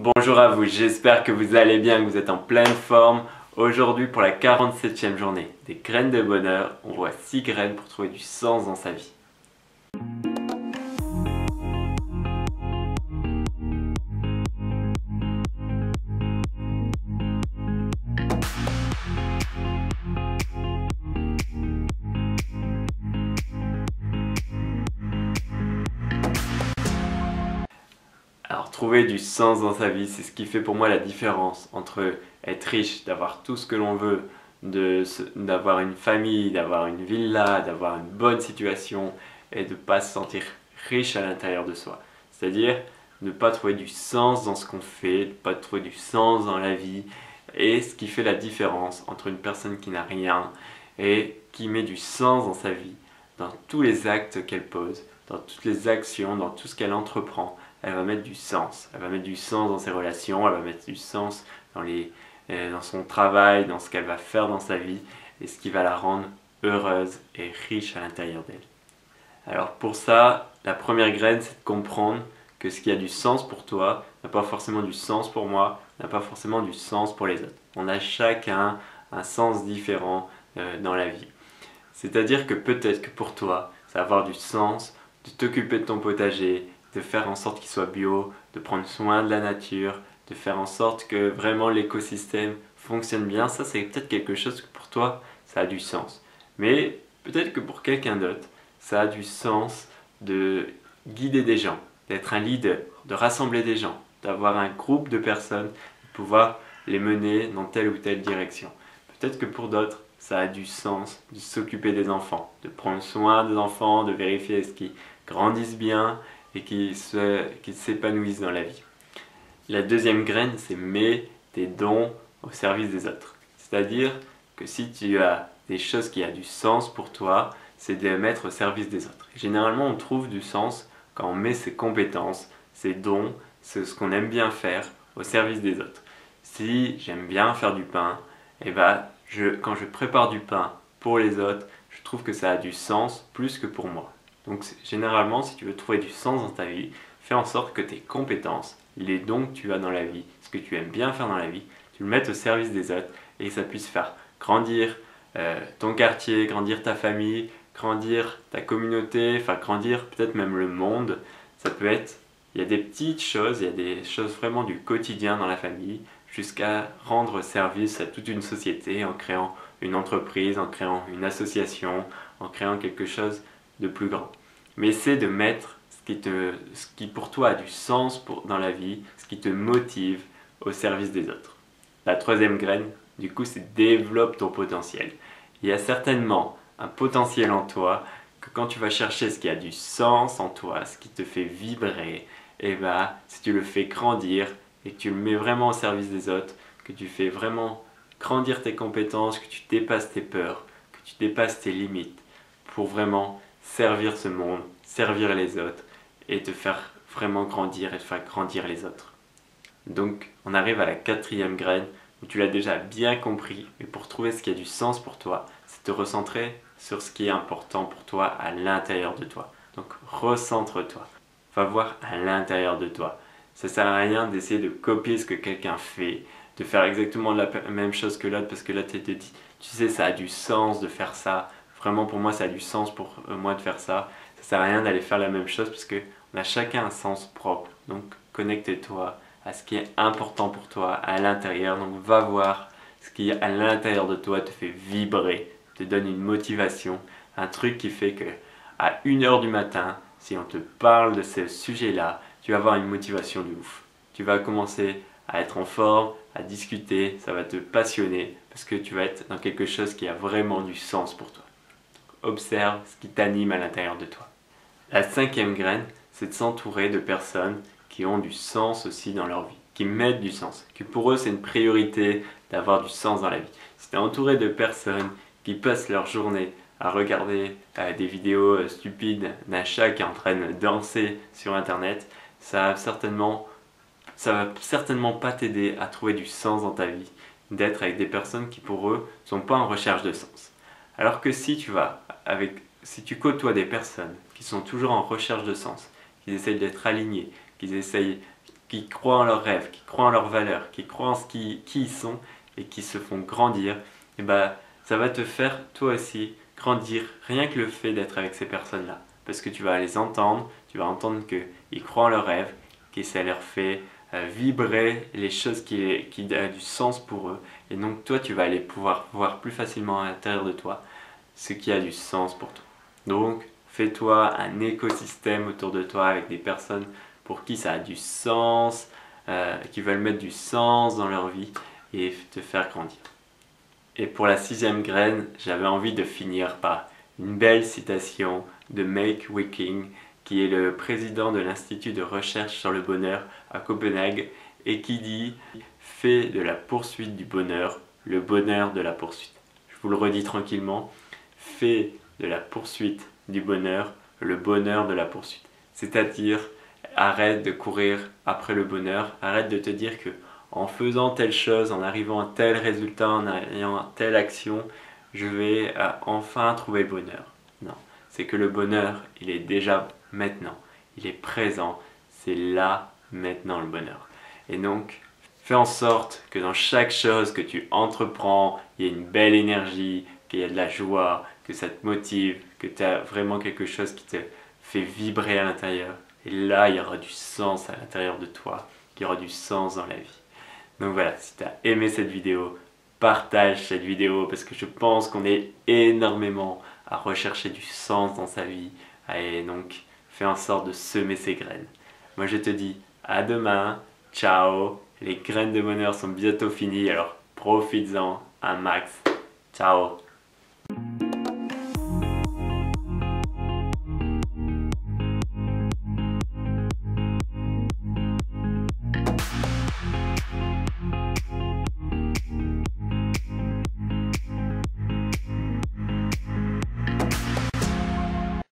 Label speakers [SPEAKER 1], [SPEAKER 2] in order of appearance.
[SPEAKER 1] Bonjour à vous, j'espère que vous allez bien, que vous êtes en pleine forme. Aujourd'hui, pour la 47e journée des graines de bonheur, on voit 6 graines pour trouver du sens dans sa vie. Alors, trouver du sens dans sa vie, c'est ce qui fait pour moi la différence entre être riche, d'avoir tout ce que l'on veut, d'avoir une famille, d'avoir une villa, d'avoir une bonne situation et de ne pas se sentir riche à l'intérieur de soi. C'est-à-dire ne pas trouver du sens dans ce qu'on fait, ne pas trouver du sens dans la vie et ce qui fait la différence entre une personne qui n'a rien et qui met du sens dans sa vie, dans tous les actes qu'elle pose, dans toutes les actions, dans tout ce qu'elle entreprend. Elle va mettre du sens. Elle va mettre du sens dans ses relations, elle va mettre du sens dans son travail, dans ce qu'elle va faire dans sa vie et ce qui va la rendre heureuse et riche à l'intérieur d'elle. Alors pour ça, la première graine, c'est de comprendre que ce qui a du sens pour toi n'a pas forcément du sens pour moi, n'a pas forcément du sens pour les autres. On a chacun un sens différent dans la vie. C'est-à-dire que peut-être que pour toi, ça va avoir du sens de t'occuper de ton potager, de faire en sorte qu'il soit bio, de prendre soin de la nature, de faire en sorte que vraiment l'écosystème fonctionne bien. Ça, c'est peut-être quelque chose que pour toi, ça a du sens. Mais peut-être que pour quelqu'un d'autre, ça a du sens de guider des gens, d'être un leader, de rassembler des gens, d'avoir un groupe de personnes, de pouvoir les mener dans telle ou telle direction. Peut-être que pour d'autres, ça a du sens de s'occuper des enfants, de prendre soin des enfants, de vérifier ce qu'ils grandissent bien et qu'ils s'épanouissent dans la vie. La deuxième graine, c'est mets tes dons au service des autres. C'est-à-dire que si tu as des choses qui ont du sens pour toi, c'est de les mettre au service des autres. Généralement, on trouve du sens quand on met ses compétences, ses dons, ce qu'on aime bien faire au service des autres. Si j'aime bien faire du pain, et quand je prépare du pain pour les autres, je trouve que ça a du sens plus que pour moi. Donc généralement, si tu veux trouver du sens dans ta vie, fais en sorte que tes compétences, les dons que tu as dans la vie, ce que tu aimes bien faire dans la vie, tu le mettes au service des autres et que ça puisse faire grandir ton quartier, grandir ta famille, grandir ta communauté, enfin grandir peut-être même le monde. Ça peut être, il y a des petites choses, il y a des choses vraiment du quotidien dans la famille, jusqu'à rendre service à toute une société en créant une entreprise, en créant une association, en créant quelque chose de plus grand. Mais essaie de mettre ce qui pour toi a du sens dans la vie, ce qui te motive au service des autres. La troisième graine, du coup, c'est développe ton potentiel. Il y a certainement un potentiel en toi que quand tu vas chercher ce qui a du sens en toi, ce qui te fait vibrer, et si tu le fais grandir et que tu le mets vraiment au service des autres, que tu fais vraiment grandir tes compétences, que tu dépasses tes peurs, que tu dépasses tes limites pour vraiment servir ce monde, servir les autres et te faire vraiment grandir et te faire grandir les autres. Donc on arrive à la quatrième graine où tu l'as déjà bien compris, mais pour trouver ce qui a du sens pour toi, c'est te recentrer sur ce qui est important pour toi à l'intérieur de toi. Donc recentre-toi, va voir à l'intérieur de toi. Ça sert à rien d'essayer de copier ce que quelqu'un fait, de faire exactement la même chose que l'autre parce que là tu te dis, tu sais, ça a du sens de faire ça. Vraiment pour moi ça a du sens pour moi de faire ça. Ça sert à rien d'aller faire la même chose parce qu'on a chacun un sens propre. Donc connecte-toi à ce qui est important pour toi à l'intérieur. Donc va voir ce qui à l'intérieur de toi te fait vibrer, te donne une motivation, un truc qui fait que à 1h du matin, si on te parle de ce sujet-là, tu vas avoir une motivation de ouf. Tu vas commencer à être en forme, à discuter, ça va te passionner parce que tu vas être dans quelque chose qui a vraiment du sens pour toi. Observe ce qui t'anime à l'intérieur de toi. La cinquième graine, c'est de s'entourer de personnes qui ont du sens aussi dans leur vie, qui mettent du sens, que pour eux c'est une priorité d'avoir du sens dans la vie. Si tu es entouré de personnes qui passent leur journée à regarder des vidéos stupides d'un chat qui est en train de danser sur internet, ça va certainement pas t'aider à trouver du sens dans ta vie, d'être avec des personnes qui pour eux ne sont pas en recherche de sens. Alors que si tu côtoies des personnes qui sont toujours en recherche de sens, qui essayent d'être alignées, qui essayent qui croient en leurs rêves, qui croient en leurs valeurs, qui croient en qui ils sont et qui se font grandir, et bah, ça va te faire toi aussi grandir rien que le fait d'être avec ces personnes-là. Parce que tu vas les entendre, tu vas entendre qu'ils croient en leurs rêves, que ça leur fait vibrer les choses qui ont du sens pour eux. Et donc toi, tu vas aller pouvoir voir plus facilement à l'intérieur de toi ce qui a du sens pour toi. Donc, fais-toi un écosystème autour de toi avec des personnes pour qui ça a du sens, qui veulent mettre du sens dans leur vie et te faire grandir. Et pour la 6e graine, j'avais envie de finir par une belle citation de Make Wiking, qui est le président de l'Institut de recherche sur le bonheur à Copenhague, et qui dit « Fais de la poursuite du bonheur le bonheur de la poursuite ». Je vous le redis tranquillement, fais de la poursuite du bonheur le bonheur de la poursuite. C'est-à-dire, arrête de courir après le bonheur, arrête de te dire que en faisant telle chose, en arrivant à tel résultat, en ayant telle action, je vais enfin trouver le bonheur. Non, c'est que le bonheur, il est déjà maintenant, il est présent, c'est là, maintenant le bonheur. Et donc, fais en sorte que dans chaque chose que tu entreprends, il y ait une belle énergie, qu'il y ait de la joie, que ça te motive, que tu as vraiment quelque chose qui te fait vibrer à l'intérieur. Et là, il y aura du sens à l'intérieur de toi, il y aura du sens dans la vie. Donc voilà, si tu as aimé cette vidéo, partage cette vidéo parce que je pense qu'on est énormément à rechercher du sens dans sa vie et donc fais en sorte de semer ces graines. Moi je te dis à demain, ciao, les graines de bonheur sont bientôt finies alors profites-en un max, ciao.